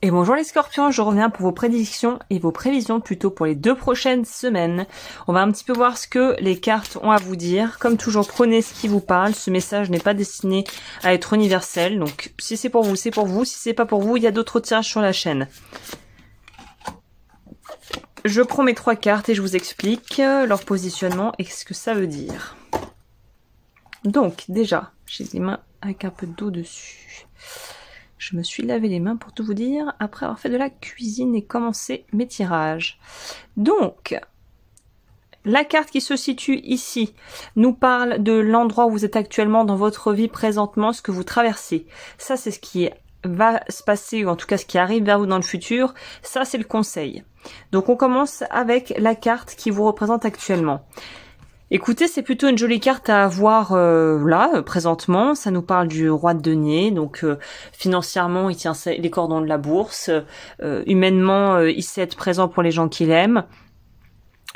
Et bonjour les scorpions, je reviens pour vos prédictions et vos prévisions plutôt pour les 2 prochaines semaines. On va un petit peu voir ce que les cartes ont à vous dire. Comme toujours, prenez ce qui vous parle. Ce message n'est pas destiné à être universel. Donc si c'est pour vous, c'est pour vous. Si c'est pas pour vous, il y a d'autres tirages sur la chaîne. Je prends mes 3 cartes et je vous explique leur positionnement et ce que ça veut dire. Donc déjà, j'ai les mains avec un peu d'eau dessus. Je me suis lavé les mains pour tout vous dire, après avoir fait de la cuisine et commencé mes tirages. Donc, la carte qui se situe ici nous parle de l'endroit où vous êtes actuellement dans votre vie présentement, ce que vous traversez. Ça, c'est ce qui va se passer, ou en tout cas ce qui arrive vers vous dans le futur. Ça, c'est le conseil. Donc, on commence avec la carte qui vous représente actuellement. Écoutez, c'est plutôt une jolie carte à avoir là, présentement. Ça nous parle du roi de denier. Donc, financièrement, il tient les cordons de la bourse. Humainement, il sait être présent pour les gens qu'il aime.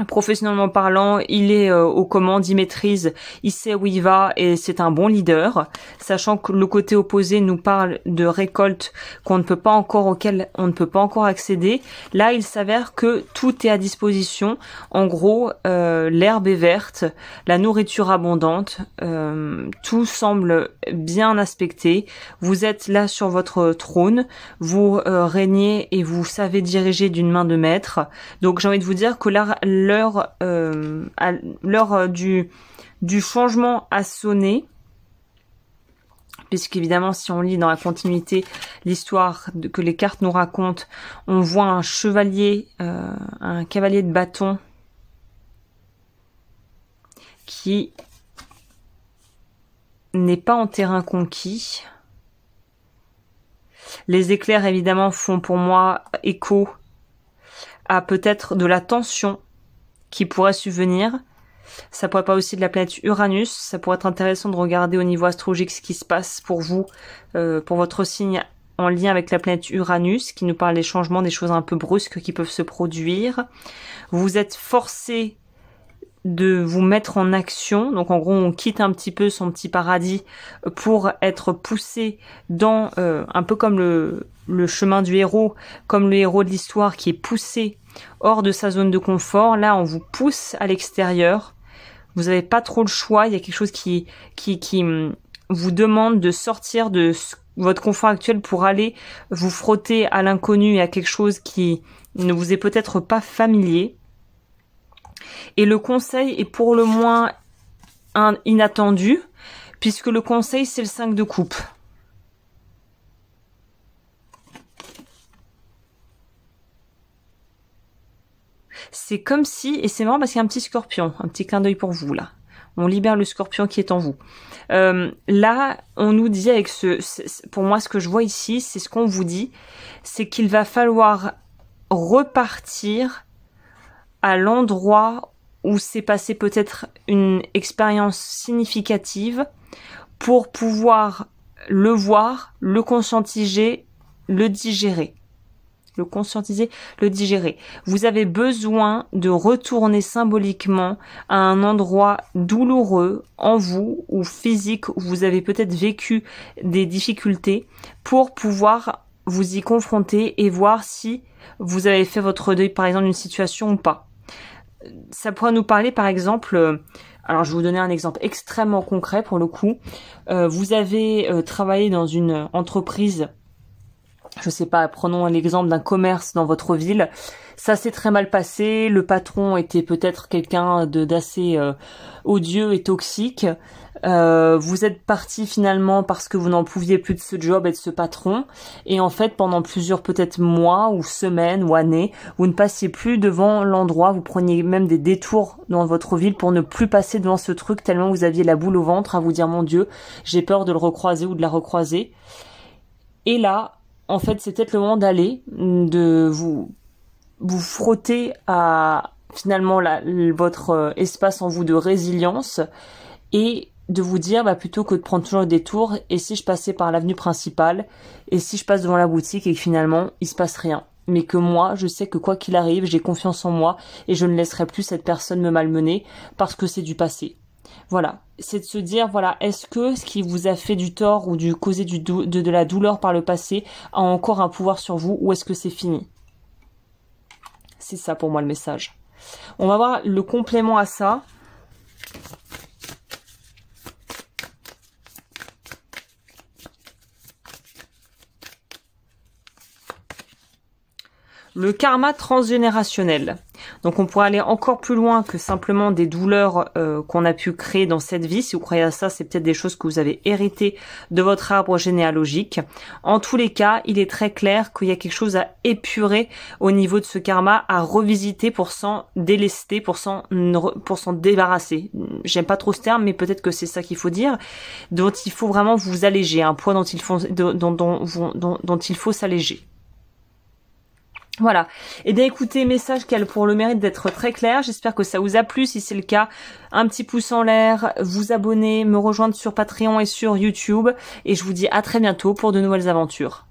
Professionnellement parlant, il est aux commandes, il maîtrise, il sait où il va et c'est un bon leader. Sachant que le côté opposé nous parle de récoltes auxquelles on ne peut pas encore accéder. Là, il s'avère que tout est à disposition. En gros, l'herbe est verte, la nourriture abondante, tout semble bien aspecté. Vous êtes là sur votre trône, vous régnez et vous savez diriger d'une main de maître. Donc j'ai envie de vous dire que là, l'heure du changement a sonné, puisqu'évidemment si on lit dans la continuité l'histoire que les cartes nous racontent, on voit un chevalier, un cavalier de bâton qui n'est pas en terrain conquis. Les éclairs évidemment font pour moi écho à peut-être de la tension qui pourrait subvenir. Ça pourrait pas aussi de la planète Uranus. Ça pourrait être intéressant de regarder au niveau astrologique ce qui se passe pour vous, pour votre signe en lien avec la planète Uranus, qui nous parle des changements, des choses un peu brusques qui peuvent se produire. Vous êtes forcé de vous mettre en action. Donc en gros, on quitte un petit peu son petit paradis pour être poussé dans, un peu comme le chemin du héros, comme le héros de l'histoire qui est poussé hors de sa zone de confort. Là, on vous pousse à l'extérieur. Vous n'avez pas trop le choix. Il y a quelque chose qui vous demande de sortir de votre confort actuel pour aller vous frotter à l'inconnu et à quelque chose qui ne vous est peut-être pas familier. Et le conseil est pour le moins inattendu, puisque le conseil, c'est le 5 de coupe. C'est comme si, et c'est marrant parce qu'il y a un petit scorpion, un petit clin d'œil pour vous là. On libère le scorpion qui est en vous. Là, on nous dit avec pour moi, ce que je vois ici, c'est ce qu'on vous dit, c'est qu'il va falloir repartir à l'endroit où s'est passé peut-être une expérience significative pour pouvoir le voir, le conscientiser, le digérer. Le conscientiser, le digérer. Vous avez besoin de retourner symboliquement à un endroit douloureux en vous ou physique où vous avez peut-être vécu des difficultés pour pouvoir vous y confronter et voir si vous avez fait votre deuil par exemple d'une situation ou pas. Ça pourrait nous parler par exemple, alors je vais vous donner un exemple extrêmement concret pour le coup. Vous avez travaillé dans une entreprise, je sais pas, prenons l'exemple d'un commerce dans votre ville. Ça s'est très mal passé, le patron était peut-être quelqu'un d'assez odieux et toxique. Vous êtes parti finalement parce que vous n'en pouviez plus de ce job et de ce patron. Et en fait, pendant plusieurs peut-être mois ou semaines ou années, vous ne passiez plus devant l'endroit. Vous preniez même des détours dans votre ville pour ne plus passer devant ce truc tellement vous aviez la boule au ventre à vous dire « Mon Dieu, j'ai peur de le recroiser ou de la recroiser ». Et là, en fait, c'est peut-être le moment d'aller, de vous frotter à finalement votre espace en vous de résilience et de vous dire plutôt que de prendre toujours des tours, et si je passais par l'avenue principale, et si je passe devant la boutique et que finalement il se passe rien, mais que moi je sais que quoi qu'il arrive j'ai confiance en moi et je ne laisserai plus cette personne me malmener parce que c'est du passé. Voilà, c'est de se dire, voilà, est-ce que ce qui vous a fait du tort ou causé de la douleur par le passé a encore un pouvoir sur vous, ou est-ce que c'est fini? C'est ça pour moi le message. On va voir le complément à ça. Le karma transgénérationnel. Donc on pourrait aller encore plus loin que simplement des douleurs qu'on a pu créer dans cette vie. Si vous croyez à ça, c'est peut-être des choses que vous avez héritées de votre arbre généalogique. En tous les cas, il est très clair qu'il y a quelque chose à épurer au niveau de ce karma, à revisiter pour s'en délester, pour s'en débarrasser. J'aime pas trop ce terme, mais peut-être que c'est ça qu'il faut dire. Dont il faut vraiment vous alléger, un poids dont il faut s'alléger. Voilà. Et bien écoutez, message qui a pour le mérite d'être très clair. J'espère que ça vous a plu. Si c'est le cas, un petit pouce en l'air, vous abonner, me rejoindre sur Patreon et sur YouTube. Et je vous dis à très bientôt pour de nouvelles aventures.